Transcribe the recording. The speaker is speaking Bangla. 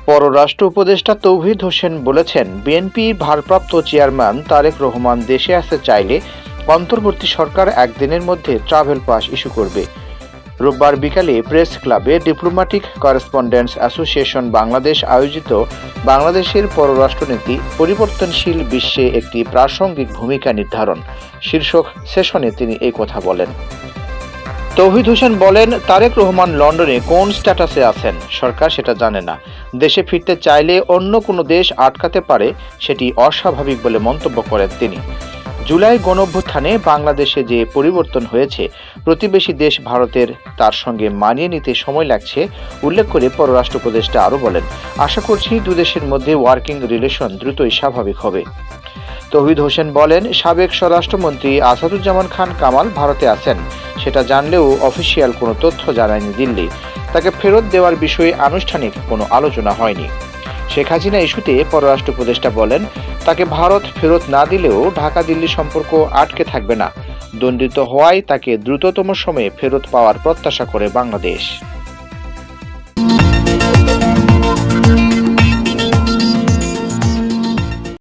পররাষ্ট্র উপদেষ্টা তৌহিদ হোসেন বলেছেন, বিএনপি ভারপ্রাপ্ত চেয়ারম্যান তারেক রহমান দেশে আসতে চাইলে অন্তর্বর্তী সরকার একদিনের মধ্যে ট্রাভেল পাস ইস্যু করবে। রোববার বিকালে প্রেস ক্লাবে ডিপ্লোম্যাটিক করেসপন্ডেন্টস অ্যাসোসিয়েশন বাংলাদেশ আয়োজিত বাংলাদেশের পররাষ্ট্রনীতি পরিবর্তনশীল বিশ্বে একটি প্রাসঙ্গিক ভূমিকা নির্ধারণ শীর্ষক সেশনে তিনি এই কথা বলেন। তৌহিদ হোসেন বলেন, তারেক রহমান লন্ডনে কোন স্ট্যাটাসে আছেন সরকার সেটা জানে না। দেশে ফিরতে চাইলে অন্য কোনো দেশ আটকাতে পারে, সেটি অস্বাভাবিক বলে মন্তব্য করেন তিনি। জুলাই গণঅভ্যুত্থানে বাংলাদেশে যে পরিবর্তন হয়েছে, প্রতিবেশী দেশ ভারতের তার সঙ্গে মানিয়ে নিতে সময় লাগছে উল্লেখ করে পররাষ্ট্র উপদেষ্টা আরও বলেন, আশা করছি দুদেশের মধ্যে ওয়ার্কিং রিলেশন দ্রুতই স্বাভাবিক হবে। তৌহিদ হোসেন বলেন, সাবেক স্বরাষ্ট্রমন্ত্রী আসাদুজ্জামান খান কামাল ভারতে আছেন, সেটা জানলেও অফিসিয়াল কোনো তথ্য জানায়নি দিল্লি। তাকে ফেরত দেওয়ার বিষয়ে আনুষ্ঠানিক কোনো আলোচনা হয়নি। শেখ হাসিনা ইস্যুতে পররাষ্ট্র উপদেষ্টা বলেন, তাকে ভারত ফেরত না দিলেও ঢাকা দিল্লি সম্পর্ক আটকে থাকবে না। দণ্ডিত হওয়ায় তাকে দ্রুততম সময়ে ফেরত পাওয়ার প্রত্যাশা করে বাংলাদেশ।